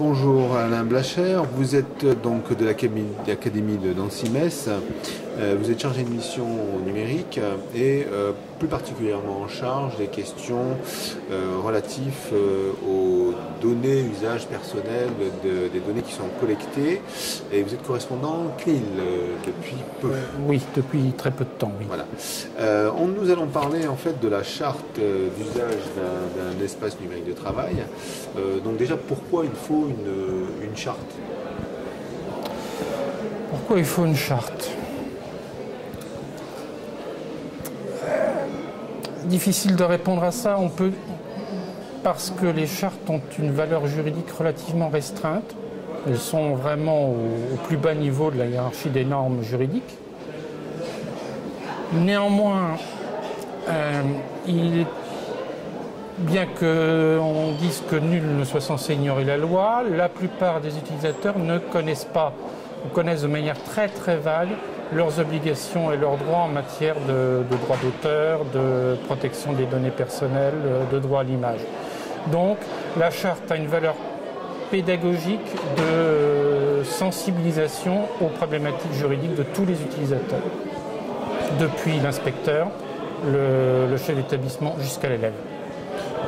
Bonjour Alain Blacher, vous êtes donc de l'Académie de Nancy-Metz, vous êtes chargé de mission numérique et plus particulièrement en charge des questions relatives aux données, usages personnels, des données qui sont collectées, et vous êtes correspondant CNIL depuis peu. Oui, depuis très peu de temps, oui. Voilà. Nous allons parler en fait de la charte d'usage d'un espace numérique de travail. Donc déjà, pourquoi il faut une charte? Pourquoi il faut une charte? Difficile de répondre à ça. Parce que les chartes ont une valeur juridique relativement restreinte. Elles sont vraiment au plus bas niveau de la hiérarchie des normes juridiques. Néanmoins, bien qu'on dise que nul ne soit censé ignorer la loi, la plupart des utilisateurs ne connaissent pas, ou connaissent de manière très très vague leurs obligations et leurs droits en matière de droit d'auteur, de protection des données personnelles, de droit à l'image. Donc la charte a une valeur pédagogique de sensibilisation aux problématiques juridiques de tous les utilisateurs, depuis l'inspecteur, le chef d'établissement jusqu'à l'élève.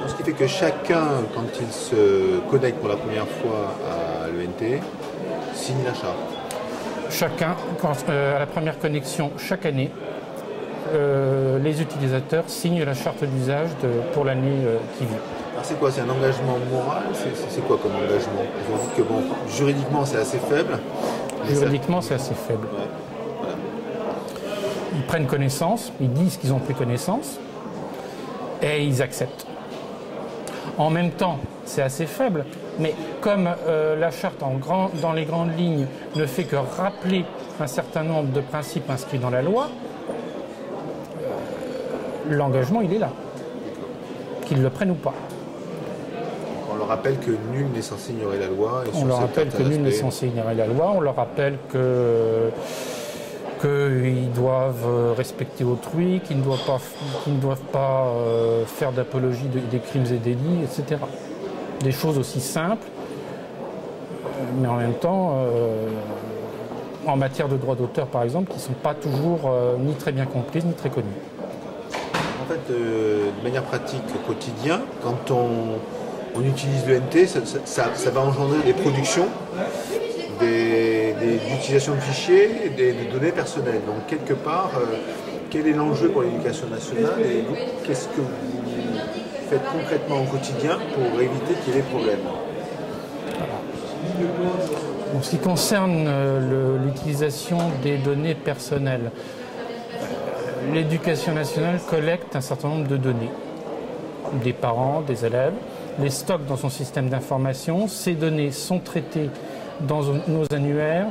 Ce qui fait que chacun, quand il se connecte pour la première fois à l'ENT, signe la charte. Chacun, à la première connexion chaque année, les utilisateurs signent la charte d'usage pour l'année qui vient. Alors c'est quoi? C'est un engagement moral? C'est quoi comme engagement? Vous dites que bon, juridiquement c'est assez faible. Juridiquement c'est assez faible. Ouais. Voilà. Ils prennent connaissance, ils disent qu'ils ont pris connaissance et ils acceptent. En même temps, c'est assez faible, mais comme la charte dans les grandes lignes ne fait que rappeler un certain nombre de principes inscrits dans la loi, l'engagement il est là, qu'ils le prennent ou pas. On leur rappelle que nul n'est censé ignorer la loi. On leur rappelle que nul n'est censé ignorer la loi, on leur rappelle qu'ils doivent respecter autrui, qu'ils ne doivent pas faire d'apologie des crimes et délits, etc. Des choses aussi simples, mais en même temps, en matière de droit d'auteur par exemple, qui ne sont pas toujours ni très bien comprises, ni très connues. En fait, de manière pratique au quotidien, quand on utilise l'ENT, ça va engendrer des productions, d'utilisation de fichiers et des données personnelles. Donc quelque part, quel est l'enjeu pour l'éducation nationale et qu'est-ce que vous faites concrètement au quotidien pour éviter qu'il y ait des problèmes? En ce qui concerne l'utilisation des données personnelles, l'éducation nationale collecte un certain nombre de données, des parents, des élèves, les stocke dans son système d'information. Ces données sont traitées dans nos annuaires,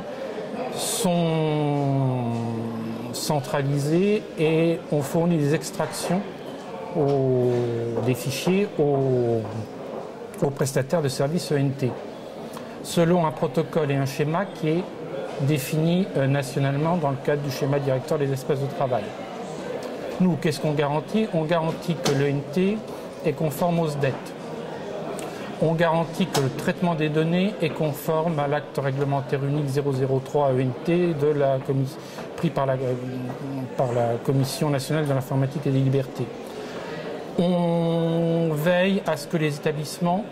sont centralisées et on fournit des extractions des fichiers aux prestataires de services ENT, selon un protocole et un schéma qui est défini nationalement dans le cadre du schéma directeur des espaces de travail. Nous, qu'est-ce qu'on garantit? On garantit que l'ENT est conforme aux SDET. On garantit que le traitement des données est conforme à l'acte réglementaire unique 003 ENT pris par la Commission nationale de l'informatique et des libertés. On veille à ce que les établissements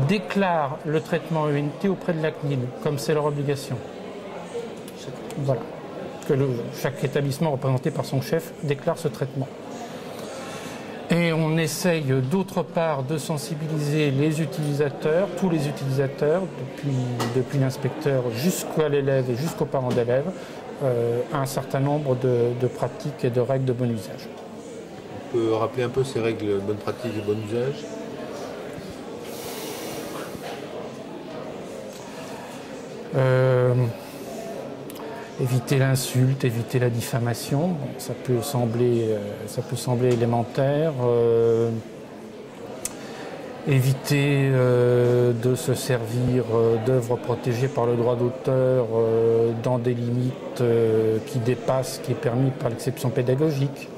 déclarent le traitement ENT auprès de la CNIL, comme c'est leur obligation. Voilà. Que chaque établissement représenté par son chef déclare ce traitement. Et on essaye d'autre part de sensibiliser les utilisateurs, tous les utilisateurs, depuis l'inspecteur jusqu'à l'élève et jusqu'aux parents d'élèves, à un certain nombre de pratiques et de règles de bon usage. On peut rappeler un peu ces règles de bonne pratique et de bon usage? Éviter l'insulte, éviter la diffamation, bon, ça peut sembler élémentaire. Éviter de se servir d'œuvres protégées par le droit d'auteur dans des limites qui dépassent ce qui est permis par l'exception pédagogique.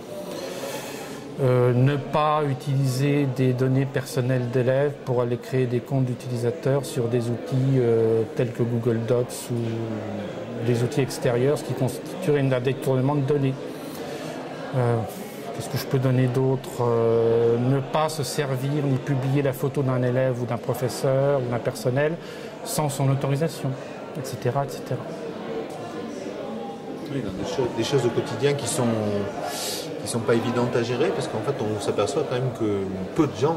Ne pas utiliser des données personnelles d'élèves pour aller créer des comptes d'utilisateurs sur des outils tels que Google Docs ou des outils extérieurs, ce qui constituerait un détournement de données. Qu'est-ce que je peux donner d'autre? Ne pas se servir ni publier la photo d'un élève ou d'un professeur ou d'un personnel sans son autorisation, etc. etc. Oui, des choses au quotidien qui sont pas évidentes à gérer, parce qu'en fait on s'aperçoit quand même que peu de gens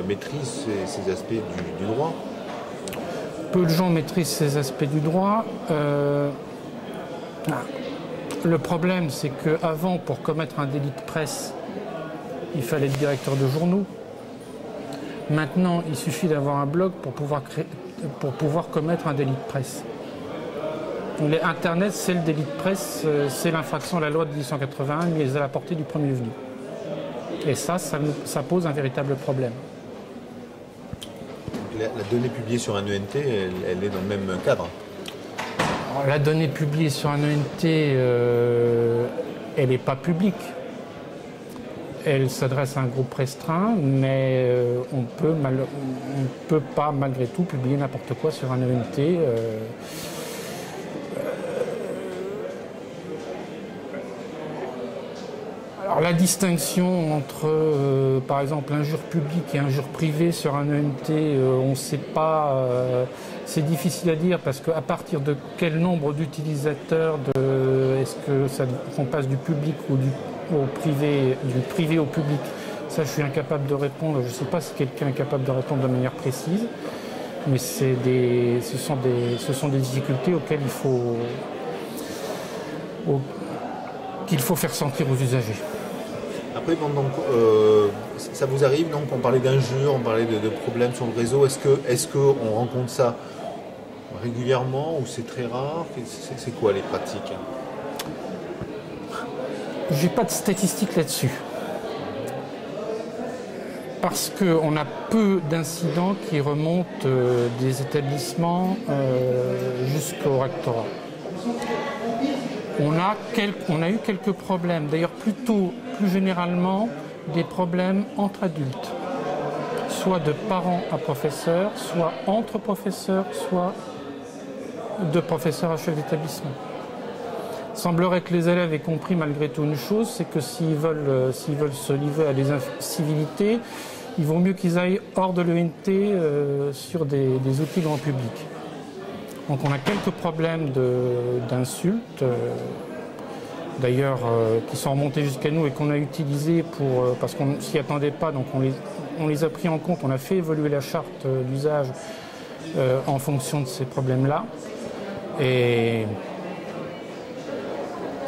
maîtrisent ces aspects du droit. Peu de gens maîtrisent ces aspects du droit. Le problème, c'est qu'avant, pour commettre un délit de presse, il fallait être directeur de journaux. Maintenant, il suffit d'avoir un blog pour pouvoir commettre un délit de presse. Internet, c'est le délit de presse, c'est l'infraction à la loi de 1881 mise à la portée du premier venu. Et ça pose un véritable problème. La donnée publiée sur un ENT, elle est dans le même cadre. Alors, la donnée publiée sur un ENT, elle n'est pas publique. Elle s'adresse à un groupe restreint, mais on peut pas malgré tout publier n'importe quoi sur un ENT. Alors la distinction entre, par exemple, injure publique et injure privée sur un ENT, on ne sait pas, c'est difficile à dire parce qu'à partir de quel nombre d'utilisateurs, est-ce qu'on passe du public ou au privé, du privé au public, ça je suis incapable de répondre, je ne sais pas si quelqu'un est capable de répondre de manière précise, mais ce sont des difficultés auxquelles qu'il faut faire sentir aux usagers. Après, bon, donc, ça vous arrive, donc on parlait d'injures, on parlait de problèmes sur le réseau. Est-ce qu'on rencontre ça régulièrement ou c'est très rare? C'est quoi les pratiques? J'ai pas de statistiques là-dessus. Parce qu'on a peu d'incidents qui remontent des établissements jusqu'au rectorat. On a eu quelques problèmes, d'ailleurs plus généralement, des problèmes entre adultes, soit de parents à professeurs, soit entre professeurs, soit de professeurs à chef d'établissement. Il semblerait que les élèves aient compris malgré tout une chose, c'est que s'ils veulent se livrer à des incivilités, il vaut mieux qu'ils aillent hors de l'ENT sur des outils grand public. Donc on a quelques problèmes d'insultes, d'ailleurs qui sont remontés jusqu'à nous et qu'on a utilisés parce qu'on ne s'y attendait pas, donc on les a pris en compte, on a fait évoluer la charte d'usage en fonction de ces problèmes-là.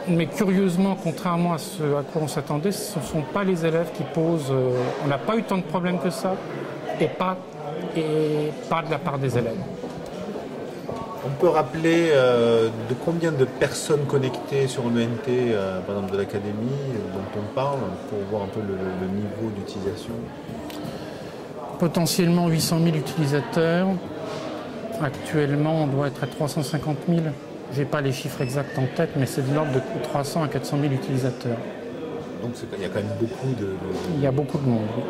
Mais curieusement, contrairement à ce à quoi on s'attendait, ce ne sont pas les élèves qui posent. On n'a pas eu tant de problèmes que ça, et pas de la part des élèves. On peut rappeler de combien de personnes connectées sur l'ENT, par exemple de l'académie, dont on parle, pour voir un peu le niveau d'utilisation? Potentiellement 800 000 utilisateurs. Actuellement, on doit être à 350 000. Je n'ai pas les chiffres exacts en tête, mais c'est de l'ordre de 300 à 400 000 utilisateurs. Donc il y a quand même beaucoup de... Il y a beaucoup de monde, oui.